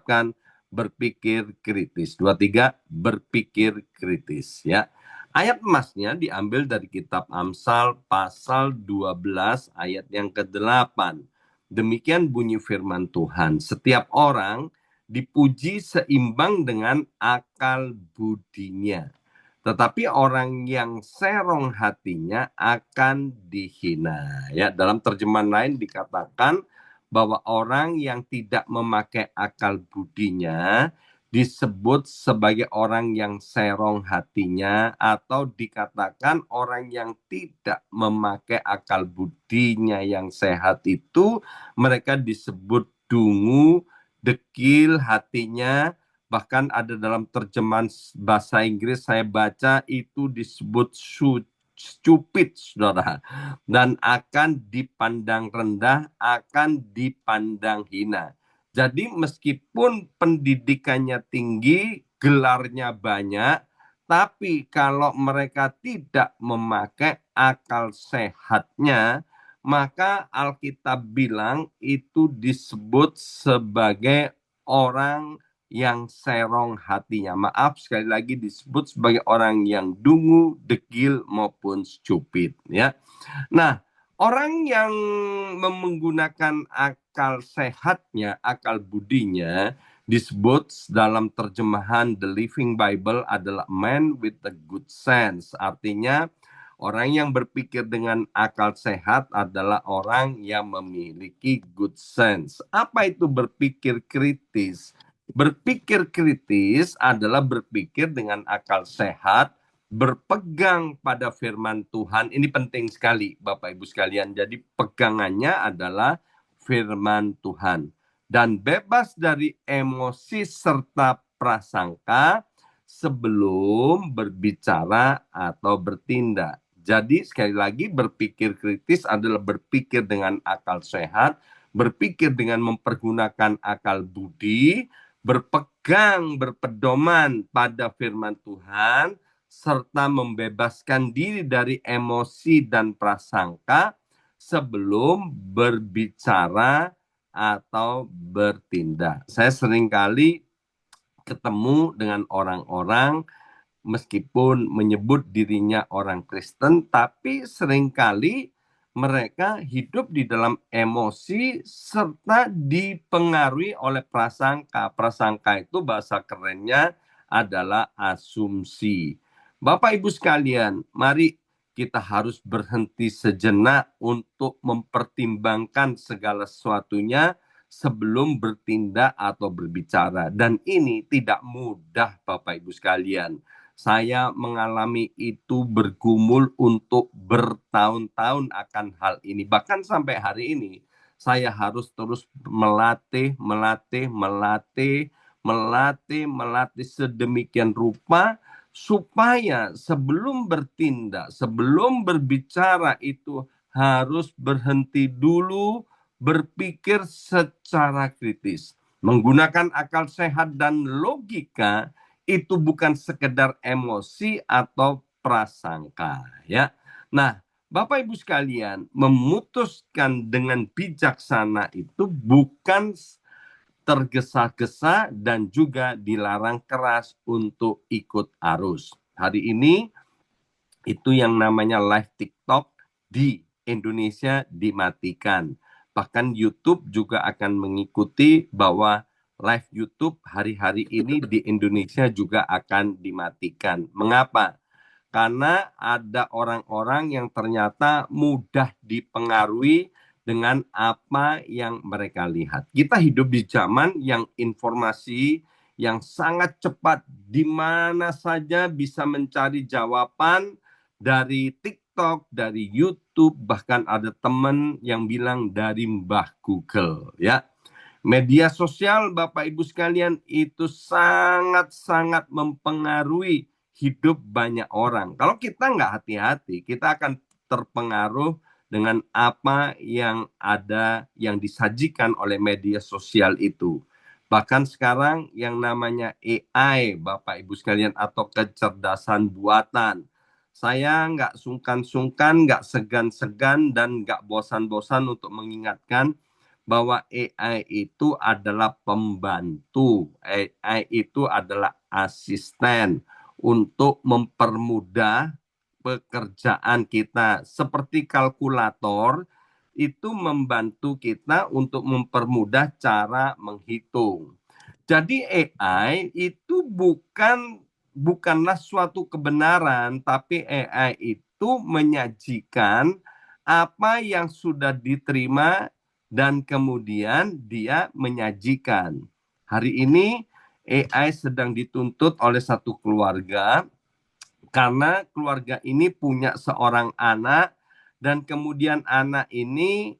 ucapkan berpikir kritis. 23, berpikir kritis ya. Ayat emasnya diambil dari kitab Amsal pasal 12 ayat yang ke-8. Demikian bunyi firman Tuhan. Setiap orang dipuji seimbang dengan akal budinya. Tetapi orang yang serong hatinya akan dihina. Ya, dalam terjemahan lain dikatakan bahwa orang yang tidak memakai akal budinya disebut sebagai orang yang serong hatinya, atau dikatakan orang yang tidak memakai akal budinya yang sehat itu mereka disebut dungu, dekil hatinya. Bahkan ada dalam terjemahan bahasa Inggris saya baca itu disebut stupid, saudara. Dan akan dipandang rendah, akan dipandang hina. Jadi meskipun pendidikannya tinggi, gelarnya banyak, tapi kalau mereka tidak memakai akal sehatnya, maka Alkitab bilang itu disebut sebagai orang yang serong hatinya. Maaf, sekali lagi disebut sebagai orang yang dungu, dekil, maupun stupid ya. Nah, orang yang menggunakan akal sehatnya, akal budinya, disebut dalam terjemahan The Living Bible adalah man with a good sense. Artinya orang yang berpikir dengan akal sehat adalah orang yang memiliki good sense. Apa itu berpikir kritis? Berpikir kritis adalah berpikir dengan akal sehat, berpegang pada firman Tuhan. Ini penting sekali Bapak Ibu sekalian. Jadi pegangannya adalah firman Tuhan. Dan bebas dari emosi serta prasangka sebelum berbicara atau bertindak. Jadi sekali lagi berpikir kritis adalah berpikir dengan akal sehat, berpikir dengan mempergunakan akal budi, berpegang, berpedoman pada firman Tuhan, serta membebaskan diri dari emosi dan prasangka sebelum berbicara atau bertindak. Saya seringkali ketemu dengan orang-orang meskipun menyebut dirinya orang Kristen, tapi seringkali mereka hidup di dalam emosi serta dipengaruhi oleh prasangka. Prasangka itu bahasa kerennya adalah asumsi. Bapak Ibu sekalian, mari kita harus berhenti sejenak untuk mempertimbangkan segala sesuatunya sebelum bertindak atau berbicara. Dan ini tidak mudah Bapak Ibu sekalian. Saya mengalami itu, bergumul untuk bertahun-tahun akan hal ini. Bahkan sampai hari ini saya harus terus melatih sedemikian rupa supaya sebelum bertindak, sebelum berbicara itu harus berhenti dulu, berpikir secara kritis, menggunakan akal sehat dan logika. Itu bukan sekedar emosi atau prasangka ya. Nah, Bapak Ibu sekalian, memutuskan dengan bijaksana itu bukan tergesa-gesa dan juga dilarang keras untuk ikut arus. Hari ini itu yang namanya live TikTok di Indonesia dimatikan. Bahkan YouTube juga akan mengikuti bahwa live YouTube hari-hari ini di Indonesia juga akan dimatikan. Mengapa? Karena ada orang-orang yang ternyata mudah dipengaruhi dengan apa yang mereka lihat. Kita hidup di zaman yang informasi yang sangat cepat, di mana saja bisa mencari jawaban dari TikTok, dari YouTube, bahkan ada teman yang bilang dari Mbah Google ya. Media sosial Bapak Ibu sekalian itu sangat-sangat mempengaruhi hidup banyak orang. Kalau kita nggak hati-hati, kita akan terpengaruh dengan apa yang ada, yang disajikan oleh media sosial itu. Bahkan sekarang yang namanya AI, Bapak Ibu sekalian, atau kecerdasan buatan. Saya nggak sungkan-sungkan, nggak segan-segan, dan nggak bosan-bosan untuk mengingatkan bahwa AI itu adalah pembantu, AI itu adalah asisten untuk mempermudah pekerjaan kita. Seperti kalkulator, itu membantu kita untuk mempermudah cara menghitung. Jadi AI itu bukanlah suatu kebenaran, tapi AI itu menyajikan apa yang sudah diterima dan kemudian dia menyajikan. Hari ini AI sedang dituntut oleh satu keluarga karena keluarga ini punya seorang anak dan kemudian anak ini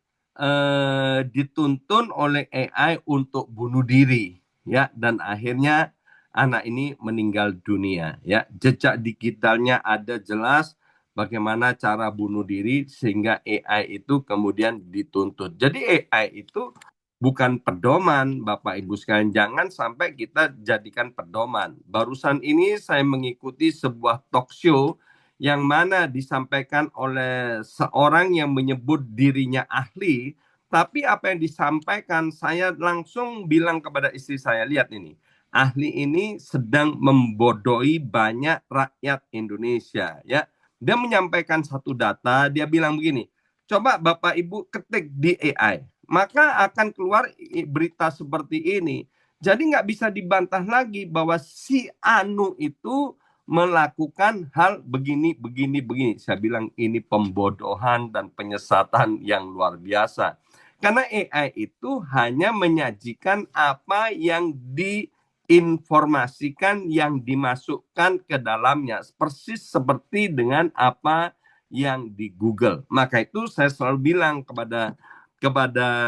dituntun oleh AI untuk bunuh diri, ya, dan akhirnya anak ini meninggal dunia, ya. Jejak digitalnya ada jelas bagaimana cara bunuh diri sehingga AI itu kemudian dituntut. Jadi AI itu bukan pedoman, Bapak Ibu sekalian. Jangan sampai kita jadikan pedoman. Barusan ini saya mengikuti sebuah talk show yang mana disampaikan oleh seorang yang menyebut dirinya ahli, tapi apa yang disampaikan saya langsung bilang kepada istri saya, lihat ini, ahli ini sedang membodohi banyak rakyat Indonesia, ya. Dia menyampaikan satu data, dia bilang begini, coba Bapak Ibu ketik di AI, maka akan keluar berita seperti ini. Jadi nggak bisa dibantah lagi bahwa si Anu itu melakukan hal begini, begini, begini. Saya bilang ini pembodohan dan penyesatan yang luar biasa. Karena AI itu hanya menyajikan apa yang diinformasikan, yang dimasukkan ke dalamnya. Persis seperti dengan apa yang di Google. Maka itu saya selalu bilang kepada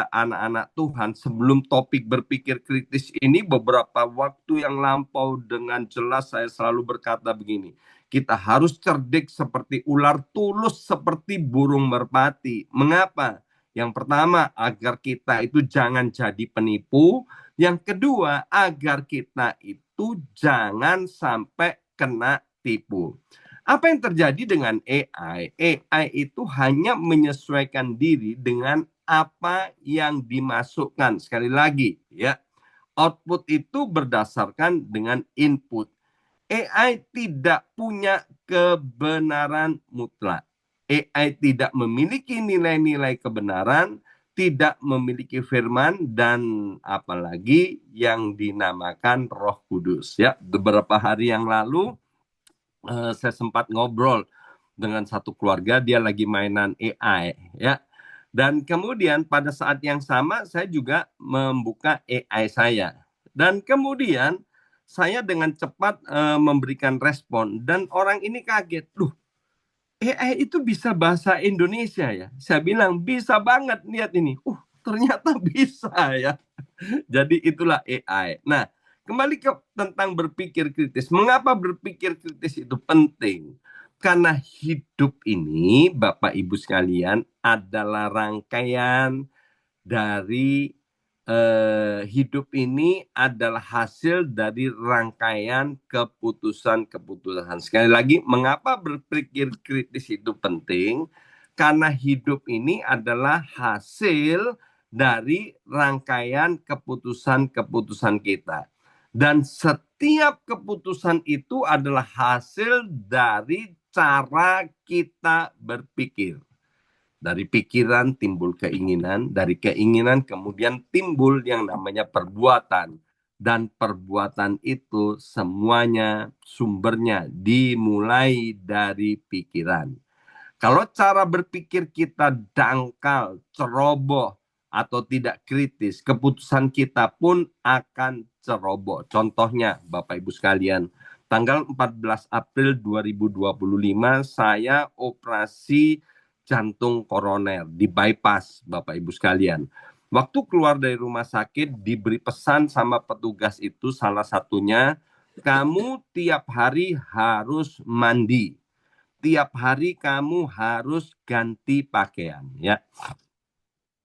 anak-anak Tuhan, sebelum topik berpikir kritis ini beberapa waktu yang lampau dengan jelas saya selalu berkata begini, kita harus cerdik seperti ular, tulus seperti burung merpati. Mengapa? Yang pertama, agar kita itu jangan jadi penipu. Yang kedua, agar kita itu jangan sampai kena tipu. Apa yang terjadi dengan AI? AI itu hanya menyesuaikan diri dengan apa yang dimasukkan. Sekali lagi, ya, output itu berdasarkan dengan input. AI tidak punya kebenaran mutlak. AI tidak memiliki nilai-nilai kebenaran, tidak memiliki firman, dan apalagi yang dinamakan Roh Kudus. Ya, beberapa hari yang lalu saya sempat ngobrol dengan satu keluarga, dia lagi mainan AI, ya. Dan kemudian pada saat yang sama saya juga membuka AI saya. Dan kemudian saya dengan cepat memberikan respon dan orang ini kaget. Loh, AI itu bisa bahasa Indonesia ya? Saya bilang bisa banget, lihat ini. Ternyata bisa ya. Jadi itulah AI. Nah, kembali ke tentang berpikir kritis. Mengapa berpikir kritis itu penting? Karena hidup ini, Bapak Ibu sekalian, adalah rangkaian dari hidup ini adalah hasil dari rangkaian keputusan-keputusan. Sekali lagi, mengapa berpikir kritis itu penting? Karena hidup ini adalah hasil dari rangkaian keputusan-keputusan kita. Dan setiap keputusan itu adalah hasil dari cara kita berpikir. Dari pikiran timbul keinginan, dari keinginan kemudian timbul yang namanya perbuatan. Dan perbuatan itu semuanya sumbernya dimulai dari pikiran. Kalau cara berpikir kita dangkal, ceroboh, atau tidak kritis, keputusan kita pun akan ceroboh. Contohnya, Bapak Ibu sekalian, tanggal 14 April 2025 saya operasi jantung koroner di bypass, Bapak Ibu sekalian. Waktu keluar dari rumah sakit diberi pesan sama petugas itu, salah satunya, kamu tiap hari harus mandi. Tiap hari kamu harus ganti pakaian, ya.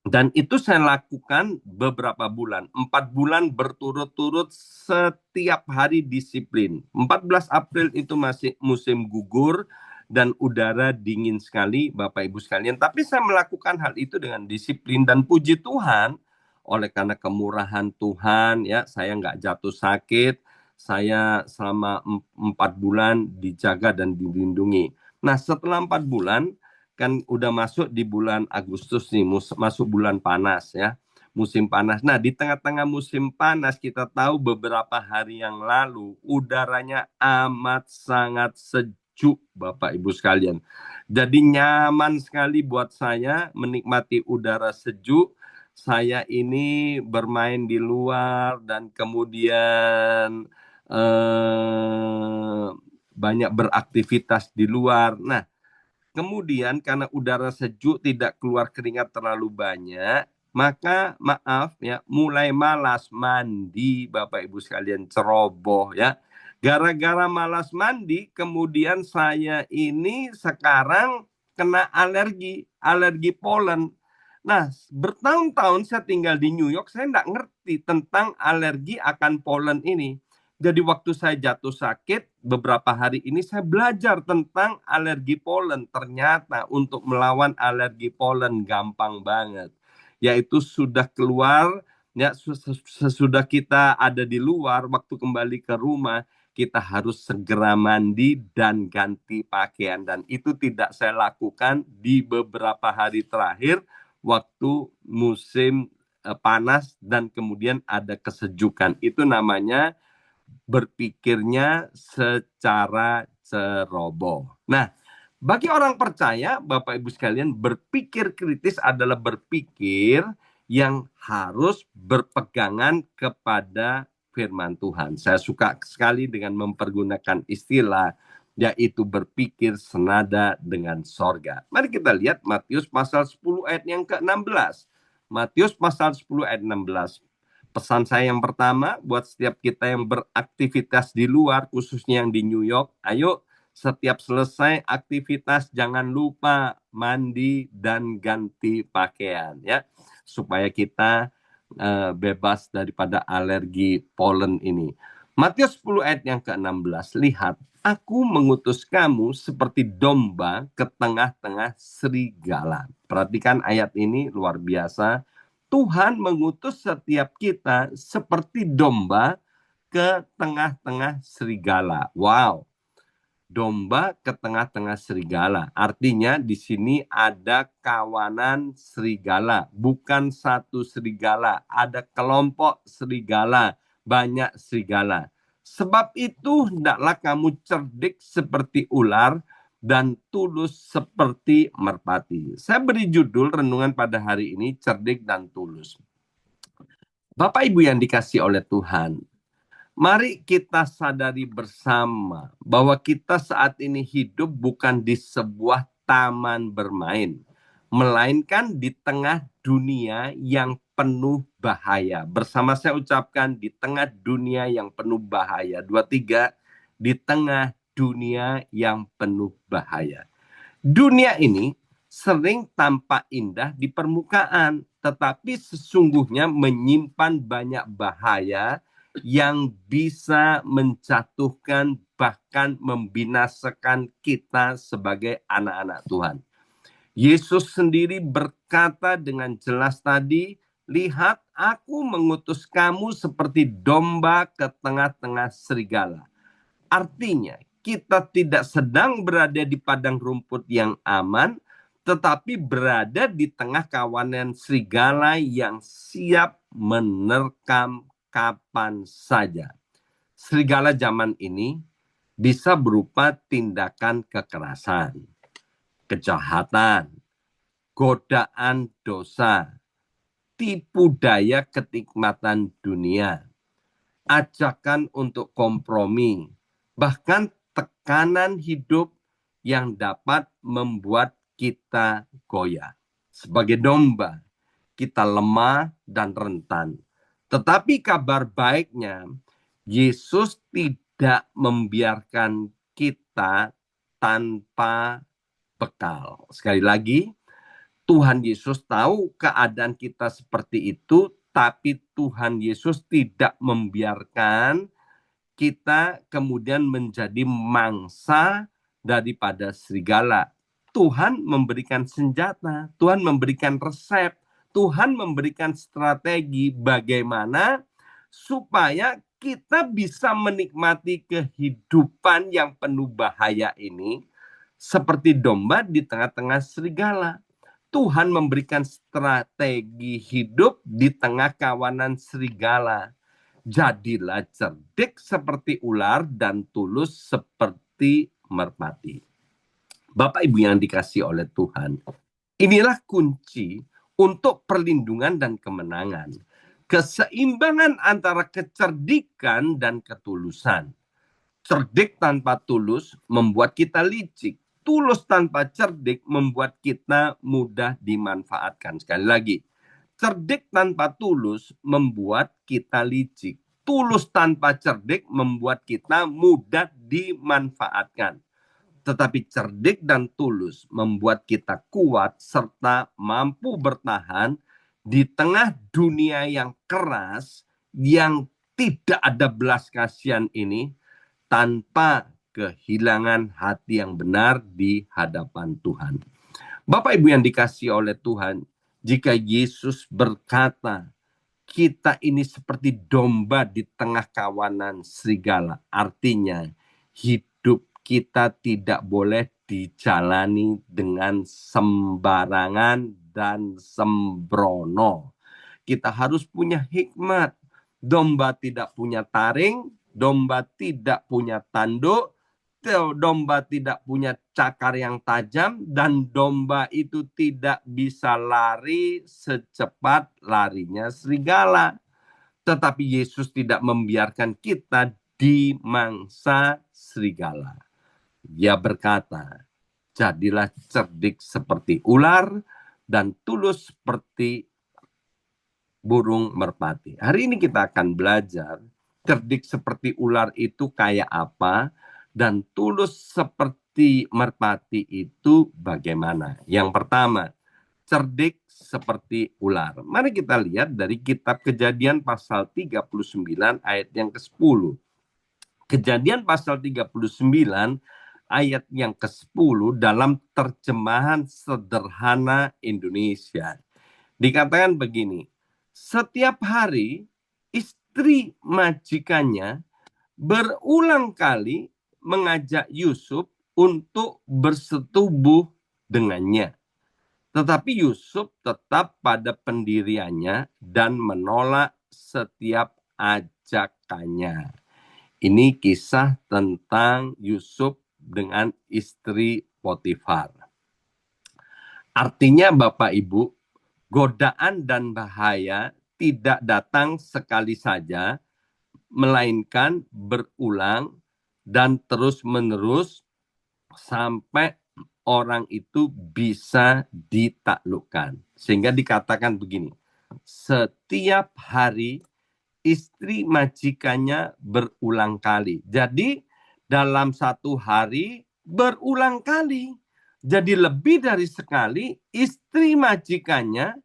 Dan itu saya lakukan beberapa bulan, 4 bulan berturut-turut setiap hari disiplin. 14 April itu masih musim gugur dan udara dingin sekali, Bapak Ibu sekalian. Tapi saya melakukan hal itu dengan disiplin dan puji Tuhan, oleh karena kemurahan Tuhan ya, saya nggak jatuh sakit, saya selama 4 bulan dijaga dan dilindungi. Nah setelah 4 bulan kan udah masuk di bulan Agustus nih, masuk bulan panas ya, musim panas. Nah di tengah-tengah musim panas kita tahu beberapa hari yang lalu udaranya amat sangat sejuk Bapak Ibu sekalian. Jadi nyaman sekali buat saya menikmati udara sejuk. Saya ini bermain di luar dan kemudian banyak beraktivitas di luar. Nah, kemudian karena udara sejuk tidak keluar keringat terlalu banyak, maka maaf ya, mulai malas mandi Bapak Ibu sekalian, ceroboh ya. Gara-gara malas mandi, kemudian saya ini sekarang kena alergi polen. Nah, bertahun-tahun saya tinggal di New York, saya nggak ngerti tentang alergi akan polen ini. Jadi waktu saya jatuh sakit, beberapa hari ini saya belajar tentang alergi polen. Ternyata untuk melawan alergi polen gampang banget. Yaitu sudah keluar, ya sesudah kita ada di luar, waktu kembali ke rumah, kita harus segera mandi dan ganti pakaian. Dan itu tidak saya lakukan di beberapa hari terakhir, waktu musim panas dan kemudian ada kesejukan. Itu namanya berpikirnya secara ceroboh. Nah, bagi orang percaya, Bapak Ibu sekalian, berpikir kritis adalah berpikir yang harus berpegangan kepada firman Tuhan. Saya suka sekali dengan mempergunakan istilah yaitu berpikir senada dengan sorga. Mari kita lihat Matius pasal 10 ayat yang ke-16. Matius pasal 10 ayat 16. Pesan saya yang pertama buat setiap kita yang beraktivitas di luar, khususnya yang di New York, ayo setiap selesai aktivitas jangan lupa mandi dan ganti pakaian ya, supaya kita bebas daripada alergi polen ini. Matius 10 ayat yang ke-16, lihat, aku mengutus kamu seperti domba ke tengah-tengah serigala. Perhatikan ayat ini luar biasa. Tuhan mengutus setiap kita seperti domba ke tengah-tengah serigala. Wow, domba ke tengah-tengah serigala. Artinya di sini ada kawanan serigala, bukan satu serigala. Ada kelompok serigala, banyak serigala. Sebab itu hendaklah kamu cerdik seperti ular dan tulus seperti merpati. Saya beri judul renungan pada hari ini, cerdik dan tulus. Bapak Ibu yang dikasih oleh Tuhan, mari kita sadari bersama bahwa kita saat ini hidup bukan di sebuah taman bermain, melainkan di tengah dunia yang penuh bahaya. Bersama saya ucapkan, di tengah dunia yang penuh bahaya. 2, 3, di tengah dunia yang penuh bahaya. Dunia ini sering tampak indah di permukaan, tetapi sesungguhnya menyimpan banyak bahaya yang bisa menjatuhkan bahkan membinasakan kita sebagai anak-anak Tuhan. Yesus sendiri berkata dengan jelas tadi, lihat aku mengutus kamu seperti domba ke tengah-tengah serigala. Artinya kita tidak sedang berada di padang rumput yang aman, tetapi berada di tengah kawanan serigala yang siap menerkam kapan saja. Serigala zaman ini bisa berupa tindakan kekerasan, kejahatan, godaan dosa, tipu daya kenikmatan dunia, ajakan untuk kompromi, bahkan tekanan hidup yang dapat membuat kita goyah. Sebagai domba, kita lemah dan rentan. Tetapi kabar baiknya, Yesus tidak membiarkan kita tanpa bekal. Sekali lagi, Tuhan Yesus tahu keadaan kita seperti itu, tapi Tuhan Yesus tidak membiarkan kita kemudian menjadi mangsa daripada serigala. Tuhan memberikan senjata, Tuhan memberikan resep, Tuhan memberikan strategi bagaimana supaya kita bisa menikmati kehidupan yang penuh bahaya ini seperti domba di tengah-tengah serigala. Tuhan memberikan strategi hidup di tengah kawanan serigala. Jadilah cerdik seperti ular dan tulus seperti merpati. Bapak Ibu yang dikasihi oleh Tuhan, inilah kunci untuk perlindungan dan kemenangan. Keseimbangan antara kecerdikan dan ketulusan. Cerdik tanpa tulus membuat kita licik. Tulus tanpa cerdik membuat kita mudah dimanfaatkan. Sekali lagi, cerdik tanpa tulus membuat kita licik. Tulus tanpa cerdik membuat kita mudah dimanfaatkan. Tetapi cerdik dan tulus membuat kita kuat serta mampu bertahan di tengah dunia yang keras, yang tidak ada belas kasihan ini, tanpa kehilangan hati yang benar di hadapan Tuhan. Bapak Ibu yang dikasihi oleh Tuhan, jika Yesus berkata, kita ini seperti domba di tengah kawanan serigala, artinya hidup kita tidak boleh dijalani dengan sembarangan dan sembrono. Kita harus punya hikmat. Domba tidak punya taring, domba tidak punya tanduk, domba tidak punya cakar yang tajam, dan domba itu tidak bisa lari secepat larinya serigala. Tetapi Yesus tidak membiarkan kita dimangsa serigala. Dia berkata, jadilah cerdik seperti ular dan tulus seperti burung merpati. Hari ini kita akan belajar cerdik seperti ular itu kayak apa dan tulus seperti merpati itu bagaimana. Yang pertama, cerdik seperti ular. Mari kita lihat dari kitab Kejadian pasal 39 ayat yang ke-10. Kejadian pasal 39 ayat yang ke-10 dalam terjemahan sederhana Indonesia. Dikatakan begini, setiap hari istri majikannya berulang kali mengajak Yusuf untuk bersetubuh dengannya. Tetapi Yusuf tetap pada pendiriannya dan menolak setiap ajakannya. Ini kisah tentang Yusuf dengan istri Potifar. Artinya Bapak Ibu, godaan dan bahaya tidak datang sekali saja, melainkan berulang dan terus-menerus sampai orang itu bisa ditaklukkan. Sehingga dikatakan begini, setiap hari istri majikannya berulang kali. Jadi dalam satu hari berulang kali. Jadi lebih dari sekali istri majikannya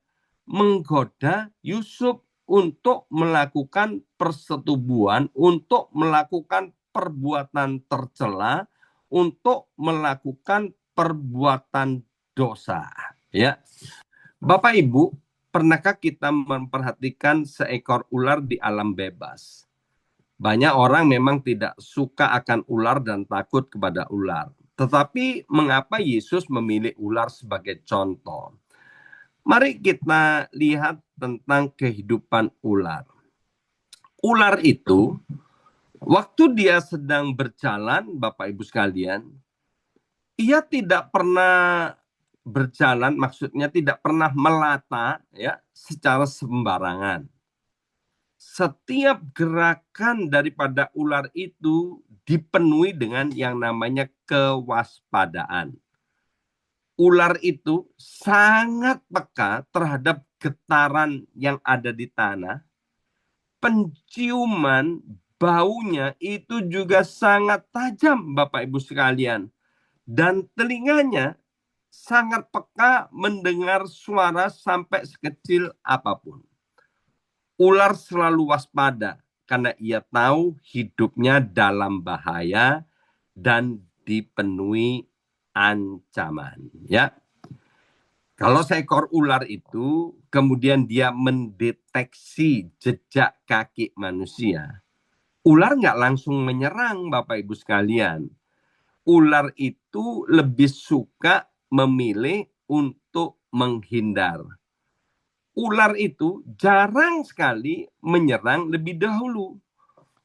menggoda Yusuf untuk melakukan persetubuhan, untuk melakukan perbuatan tercela, untuk melakukan perbuatan dosa. Ya, Bapak Ibu, pernahkah kita memperhatikan seekor ular di alam bebas? Banyak orang memang tidak suka akan ular dan takut kepada ular. Tetapi mengapa Yesus memilih ular sebagai contoh? Mari kita lihat tentang kehidupan ular. Ular itu, waktu dia sedang berjalan, Bapak Ibu sekalian, ia tidak pernah berjalan, maksudnya tidak pernah melata ya secara sembarangan. Setiap gerakan daripada ular itu dipenuhi dengan yang namanya kewaspadaan. Ular itu sangat peka terhadap getaran yang ada di tanah. Penciuman baunya itu juga sangat tajam, Bapak Ibu sekalian. Dan telinganya sangat peka mendengar suara sampai sekecil apapun. Ular selalu waspada karena ia tahu hidupnya dalam bahaya dan dipenuhi ancaman. Ya, Kalau seekor ular itu kemudian dia mendeteksi jejak kaki manusia, ular nggak langsung menyerang Bapak Ibu sekalian. Ular itu lebih suka memilih untuk menghindar. Ular itu jarang sekali menyerang lebih dahulu.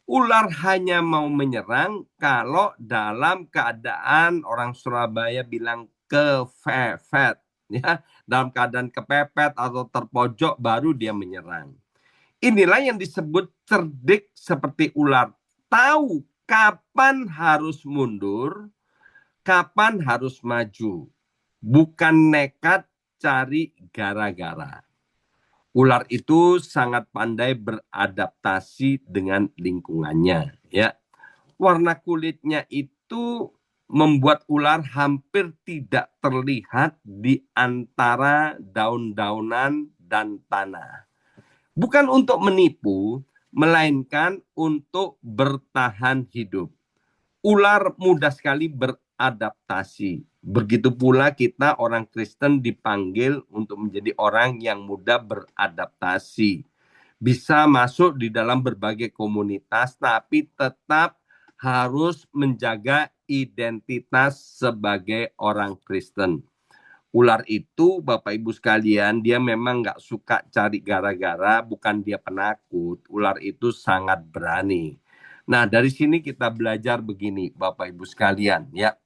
Ular hanya mau menyerang kalau dalam keadaan orang Surabaya bilang kepepet, ya, dalam keadaan kepepet atau terpojok baru dia menyerang. Inilah yang disebut cerdik seperti ular, tahu kapan harus mundur, kapan harus maju, bukan nekat cari gara-gara. Ular itu sangat pandai beradaptasi dengan lingkungannya, ya. Warna kulitnya itu membuat ular hampir tidak terlihat di antara daun-daunan dan tanah. Bukan untuk menipu, melainkan untuk bertahan hidup. Ular mudah sekali beradaptasi. Begitu pula kita orang Kristen dipanggil untuk menjadi orang yang mudah beradaptasi. Bisa masuk di dalam berbagai komunitas, tapi tetap harus menjaga identitas sebagai orang Kristen. Ular itu, Bapak Ibu sekalian, dia memang nggak suka cari gara-gara, bukan dia penakut. Ular itu sangat berani. Nah, dari sini kita belajar begini, Bapak Ibu sekalian, ya,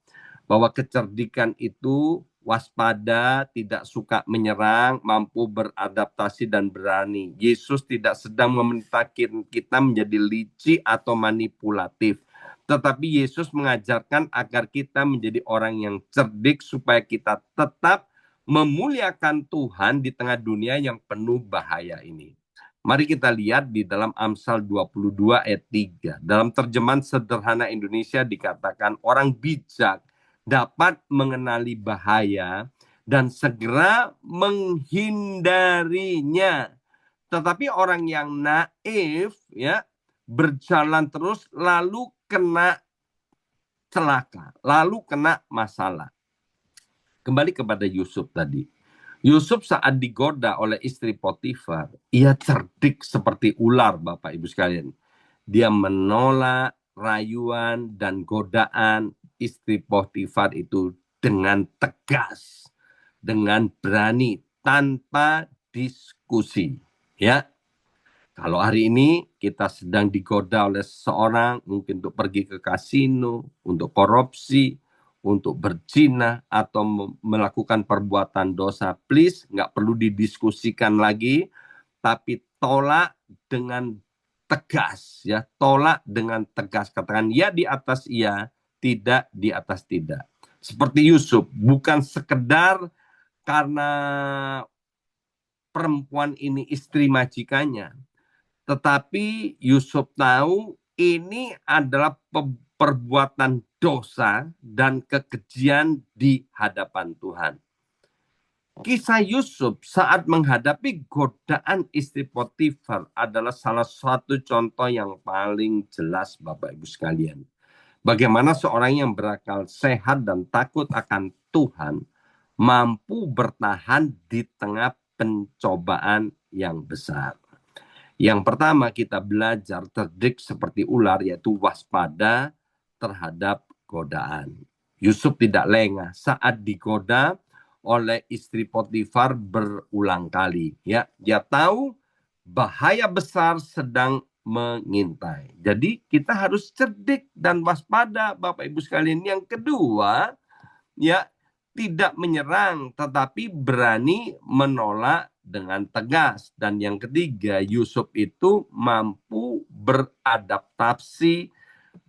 bahwa kecerdikan itu waspada, tidak suka menyerang, mampu beradaptasi dan berani. Yesus tidak sedang memerintahkan kita menjadi licik atau manipulatif. Tetapi Yesus mengajarkan agar kita menjadi orang yang cerdik supaya kita tetap memuliakan Tuhan di tengah dunia yang penuh bahaya ini. Mari kita lihat di dalam Amsal 22 ayat 3. Dalam terjemahan sederhana Indonesia dikatakan orang bijak dapat mengenali bahaya dan segera menghindarinya. Tetapi orang yang naif, ya, berjalan terus lalu kena celaka, lalu kena masalah. Kembali kepada Yusuf tadi. Yusuf saat digoda oleh istri Potifar, ia cerdik seperti ular, Bapak Ibu sekalian. Dia menolak rayuan dan godaan istri Potifar itu dengan tegas, dengan berani, tanpa diskusi. Ya, kalau hari ini kita sedang digoda oleh seseorang, mungkin untuk pergi ke kasino, untuk korupsi, untuk berzina, atau melakukan perbuatan dosa, please, nggak perlu didiskusikan lagi, tapi tolak dengan tegas, ya, tolak dengan tegas. Katakan ya di atas iya, tidak di atas tidak. Seperti Yusuf, bukan sekedar karena perempuan ini istri majikannya, tetapi Yusuf tahu ini adalah perbuatan dosa dan kekejian di hadapan Tuhan. Kisah Yusuf saat menghadapi godaan istri Potifar adalah salah satu contoh yang paling jelas, Bapak Ibu sekalian. Bagaimana seorang yang berakal sehat dan takut akan Tuhan mampu bertahan di tengah pencobaan yang besar. Yang pertama kita belajar cerdik seperti ular, yaitu waspada terhadap godaan. Yusuf tidak lengah saat digoda oleh istri Potifar berulang kali. Ya, dia tahu bahaya besar sedang mengintai. Jadi kita harus cerdik dan waspada, Bapak Ibu sekalian. Yang kedua, ya, tidak menyerang tetapi berani menolak dengan tegas. Dan yang ketiga, Yusuf itu mampu beradaptasi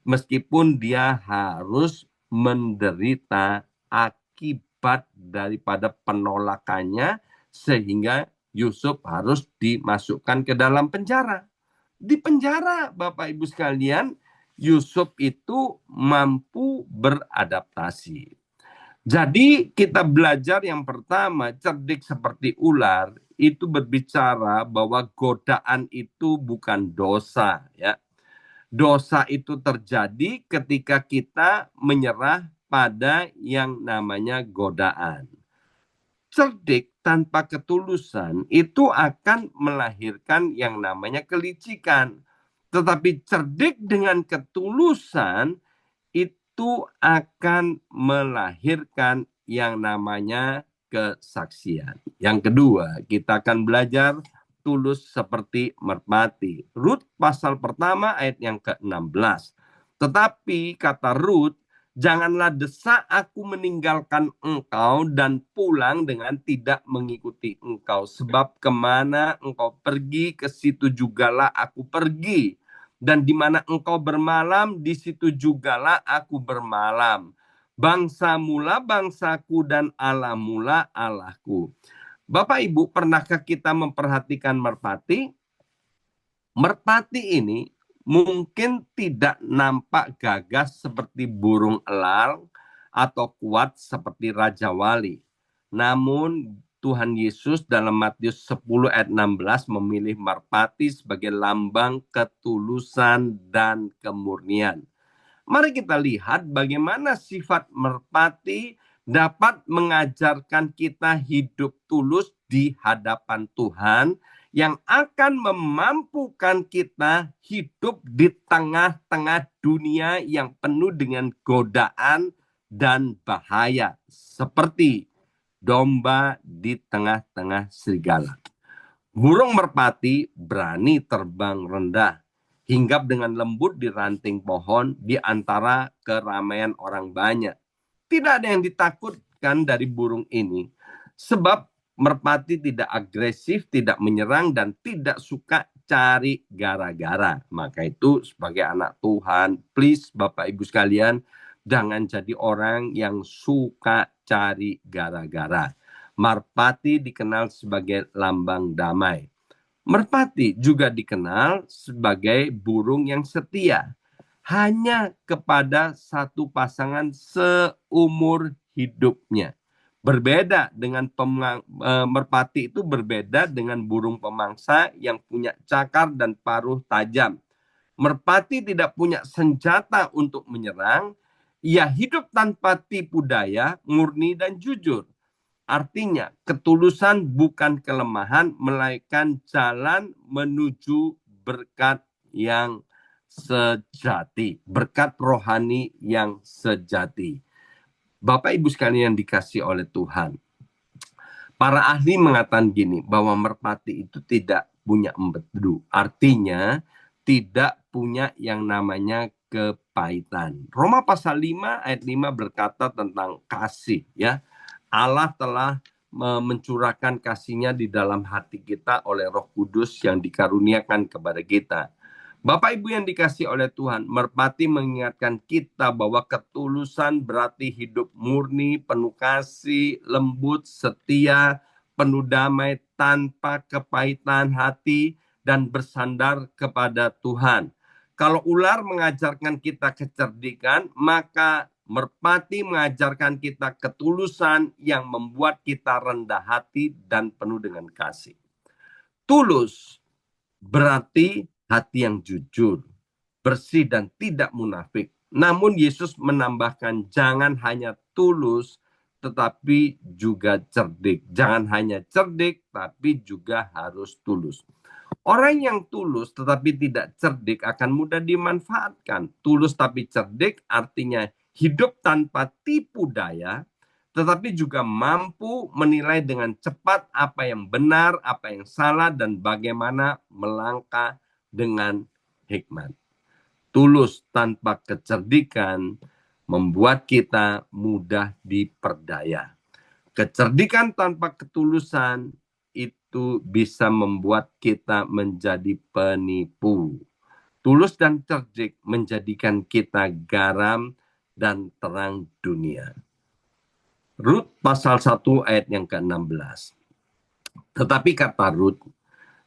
meskipun dia harus menderita akibat daripada penolakannya, sehingga Yusuf harus dimasukkan ke dalam penjara. Di penjara, Bapak Ibu sekalian, Yusuf itu mampu beradaptasi. Jadi kita belajar yang pertama, cerdik seperti ular, itu berbicara bahwa godaan itu bukan dosa, ya. Dosa itu terjadi ketika kita menyerah pada yang namanya godaan. cerdik tanpa ketulusan itu akan melahirkan yang namanya kelicikan. Tetapi cerdik dengan ketulusan itu akan melahirkan yang namanya kesaksian. Yang kedua, kita akan belajar tulus seperti merpati. Rut pasal pertama ayat yang ke-16. Tetapi kata Rut, janganlah desak aku meninggalkan engkau dan pulang dengan tidak mengikuti engkau. Sebab kemana engkau pergi, ke situ jugalah aku pergi. Dan di mana engkau bermalam, di situ jugalah aku bermalam. Bangsa mula bangsaku dan Allah mula Allahku. Bapak Ibu, pernahkah kita memperhatikan merpati? Merpati ini mungkin tidak nampak gagas seperti burung elang atau kuat seperti Raja Wali. Namun Tuhan Yesus dalam Matius 10 ayat 16 memilih merpati sebagai lambang ketulusan dan kemurnian. Mari kita lihat bagaimana sifat merpati dapat mengajarkan kita hidup tulus di hadapan Tuhan yang akan memampukan kita hidup di tengah-tengah dunia yang penuh dengan godaan dan bahaya, seperti domba di tengah-tengah serigala. Burung merpati berani terbang rendah, hinggap dengan lembut di ranting pohon di antara keramaian orang banyak. Tidak ada yang ditakutkan dari burung ini, sebab merpati tidak agresif, tidak menyerang, dan tidak suka cari gara-gara. Maka itu sebagai anak Tuhan, please Bapak Ibu sekalian, jangan jadi orang yang suka cari gara-gara. Merpati dikenal sebagai lambang damai. Merpati juga dikenal sebagai burung yang setia, hanya kepada satu pasangan seumur hidupnya. Berbeda dengan merpati itu berbeda dengan burung pemangsa yang punya cakar dan paruh tajam. Merpati tidak punya senjata untuk menyerang. Ia hidup tanpa tipu daya, murni dan jujur. Artinya, ketulusan bukan kelemahan, melainkan jalan menuju berkat yang sejati, berkat rohani yang sejati. Bapak Ibu sekalian yang dikasih oleh Tuhan, para ahli mengatakan gini, bahwa merpati itu tidak punya empedu, artinya tidak punya yang namanya kepahitan. Roma pasal 5 ayat 5 berkata tentang kasih, ya. Allah telah mencurahkan kasih-Nya di dalam hati kita oleh Roh Kudus yang dikaruniakan kepada kita. Bapak Ibu yang dikasih oleh Tuhan, merpati mengingatkan kita bahwa ketulusan berarti hidup murni, penuh kasih, lembut, setia, penuh damai, tanpa kepahitan hati, dan bersandar kepada Tuhan. Kalau ular mengajarkan kita kecerdikan, maka merpati mengajarkan kita ketulusan yang membuat kita rendah hati dan penuh dengan kasih. Tulus berarti hati yang jujur, bersih dan tidak munafik. Namun Yesus menambahkan jangan hanya tulus tetapi juga cerdik. Jangan hanya cerdik tapi juga harus tulus. Orang yang tulus tetapi tidak cerdik akan mudah dimanfaatkan. Tulus tapi cerdik artinya hidup tanpa tipu daya, tetapi juga mampu menilai dengan cepat apa yang benar, apa yang salah, dan bagaimana melangkah dengan hikmat. Tulus tanpa kecerdikan membuat kita mudah diperdaya. Kecerdikan tanpa ketulusan itu bisa membuat kita menjadi penipu. Tulus dan cerdik menjadikan kita garam dan terang dunia. Rut pasal 1 ayat yang ke-16. Tetapi kata Rut,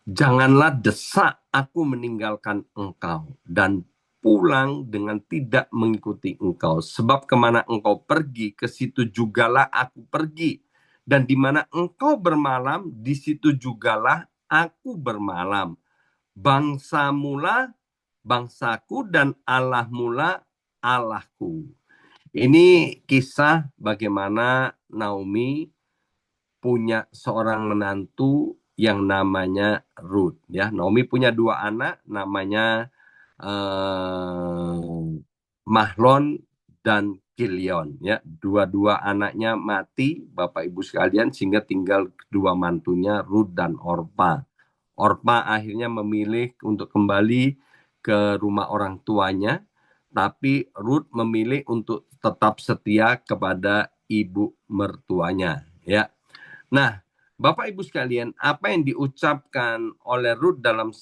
janganlah desak aku meninggalkan engkau dan pulang dengan tidak mengikuti engkau. Sebab kemana engkau pergi, ke situ jugalah aku pergi. Dan di mana engkau bermalam, di situ jugalah aku bermalam. Bangsa mula bangsaku dan Allah mula Allahku. Ini kisah bagaimana Naomi punya seorang menantu yang namanya Ruth, ya. Naomi punya 2 anak, namanya Mahlon dan Kilion, ya. Dua-dua anaknya mati, Bapak Ibu sekalian, sehingga tinggal kedua mantunya Ruth dan Orpa. Orpa akhirnya memilih untuk kembali ke rumah orang tuanya, tapi Ruth memilih untuk tetap setia kepada ibu mertuanya, ya. Nah, Bapak Ibu sekalian, apa yang diucapkan oleh Ruth dalam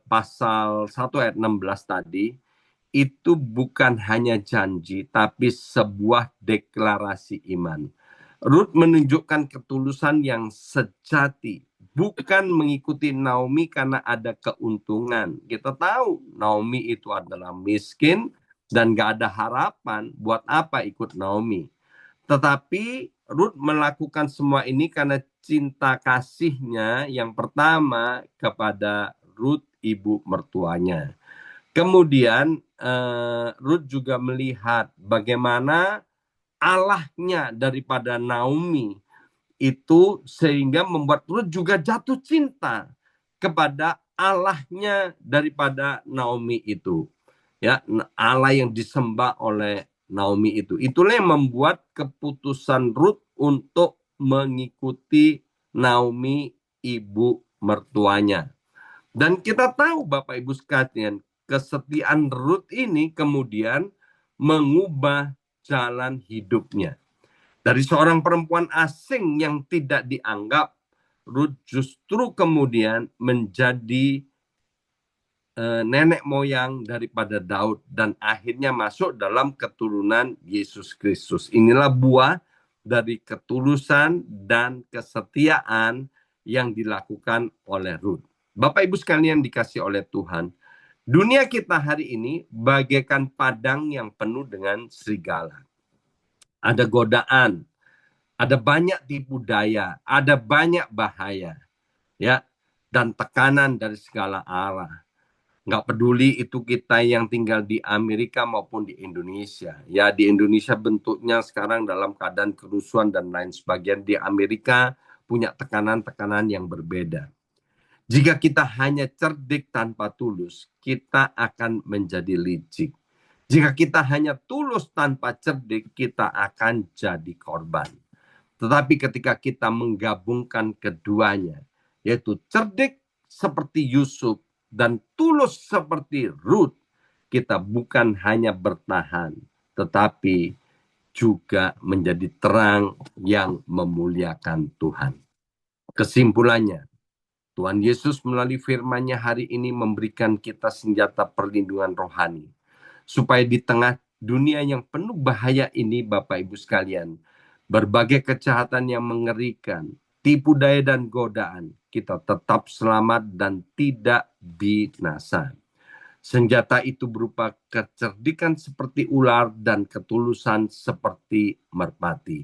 pasal 1 ayat 16 tadi, itu bukan hanya janji, tapi sebuah deklarasi iman. Ruth menunjukkan ketulusan yang sejati, bukan mengikuti Naomi karena ada keuntungan. Kita tahu Naomi itu adalah miskin dan gak ada harapan. Buat apa ikut Naomi? Tetapi Ruth melakukan semua ini karena cinta kasihnya yang pertama kepada Ruth ibu mertuanya. Kemudian Ruth juga melihat bagaimana Allahnya daripada Naomi itu, sehingga membuat Ruth juga jatuh cinta kepada Allahnya daripada Naomi itu, ya. Allah yang disembah oleh Naomi itu, itulah yang membuat keputusan Ruth untuk mengikuti Naomi ibu mertuanya. Dan kita tahu Bapak Ibu sekalian, kesetiaan Ruth ini kemudian mengubah jalan hidupnya. Dari seorang perempuan asing yang tidak dianggap, Ruth justru kemudian menjadi nenek moyang daripada Daud dan akhirnya masuk dalam keturunan Yesus Kristus. Inilah buah dari ketulusan dan kesetiaan yang dilakukan oleh Ruth. Bapak Ibu sekalian dikasih oleh Tuhan, dunia kita hari ini bagaikan padang yang penuh dengan serigala. Ada godaan, ada banyak tipu daya, ada banyak bahaya, ya, dan tekanan dari segala arah. Nggak peduli itu kita yang tinggal di Amerika maupun di Indonesia. Ya, di Indonesia bentuknya sekarang dalam keadaan kerusuhan dan lain sebagainya. Di Amerika punya tekanan-tekanan yang berbeda. Jika kita hanya cerdik tanpa tulus, kita akan menjadi licik. Jika kita hanya tulus tanpa cerdik, kita akan jadi korban. Tetapi ketika kita menggabungkan keduanya, yaitu cerdik seperti Yusuf dan tulus seperti Ruth, kita bukan hanya bertahan, tetapi juga menjadi terang yang memuliakan Tuhan. Kesimpulannya, Tuhan Yesus melalui firman-Nya hari ini memberikan kita senjata perlindungan rohani, supaya di tengah dunia yang penuh bahaya ini, Bapak Ibu sekalian, berbagai kejahatan yang mengerikan, tipu daya dan godaan, kita tetap selamat dan tidak binasa. Senjata itu berupa kecerdikan seperti ular dan ketulusan seperti merpati.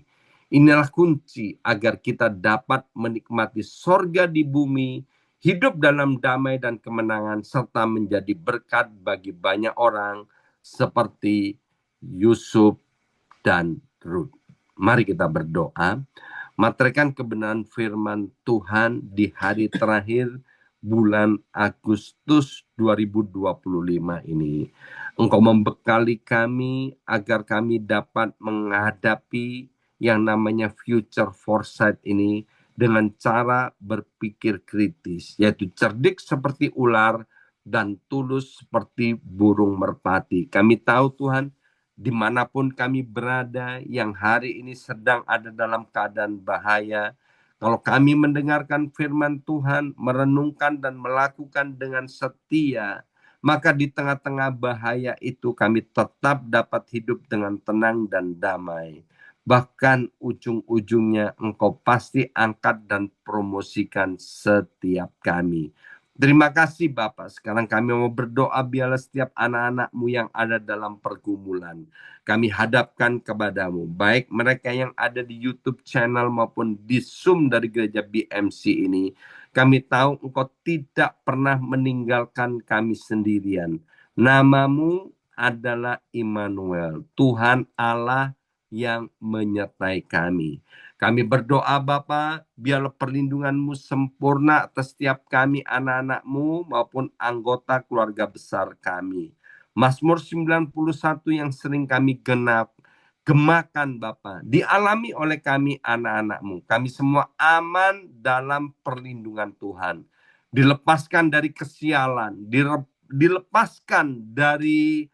Inilah kunci agar kita dapat menikmati sorga di bumi, hidup dalam damai dan kemenangan, serta menjadi berkat bagi banyak orang seperti Yusuf dan Ruth. Mari kita berdoa, materaikan kebenaran firman Tuhan di hari terakhir bulan Agustus 2025 ini. Engkau membekali kami agar kami dapat menghadapi yang namanya future foresight ini dengan cara berpikir kritis, yaitu cerdik seperti ular dan tulus seperti burung merpati. Kami tahu Tuhan, dimanapun kami berada yang hari ini sedang ada dalam keadaan bahaya, kalau kami mendengarkan firman Tuhan, merenungkan dan melakukan dengan setia, maka di tengah-tengah bahaya itu kami tetap dapat hidup dengan tenang dan damai. Bahkan ujung-ujungnya Engkau pasti angkat dan promosikan setiap kami. Terima kasih Bapak. Sekarang kami mau berdoa biarlah setiap anak-anak-Mu yang ada dalam pergumulan, kami hadapkan kepadamu, baik mereka yang ada di YouTube channel maupun di Zoom dari gereja BMC ini. Kami tahu Engkau tidak pernah meninggalkan kami sendirian. Namamu adalah Immanuel, Tuhan Allah yang menyertai kami. Kami berdoa Bapa, biarlah perlindungan-Mu sempurna atas setiap kami anak-anak-Mu maupun anggota keluarga besar kami. Mazmur 91 yang sering kami gemakan Bapa, dialami oleh kami anak-anak-Mu. Kami semua aman dalam perlindungan Tuhan. Dilepaskan dari kesialan, dilepaskan dari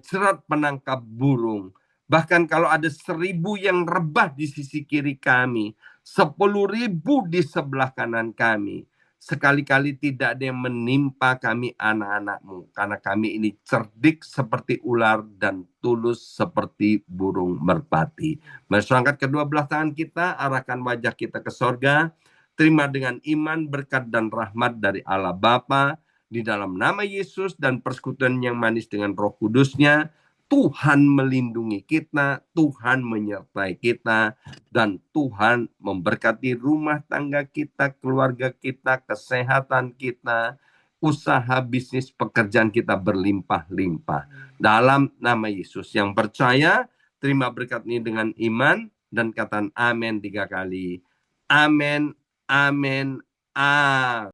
jerat penangkap burung. Bahkan kalau ada 1.000 yang rebah di sisi kiri kami, 10.000 di sebelah kanan kami, sekali-kali tidak ada yang menimpa kami anak-anak-Mu, karena kami ini cerdik seperti ular dan tulus seperti burung merpati. Mari angkat kedua belah tangan kita, arahkan wajah kita ke sorga. Terima dengan iman berkat dan rahmat dari Allah Bapa, di dalam nama Yesus dan persekutuan yang manis dengan Roh Kudus-Nya. Tuhan melindungi kita, Tuhan menyertai kita, dan Tuhan memberkati rumah tangga kita, keluarga kita, kesehatan kita, usaha, bisnis, pekerjaan kita berlimpah-limpah. Dalam nama Yesus, yang percaya, terima berkat ini dengan iman, dan katakan amin 3 kali. Amin, amin, amin.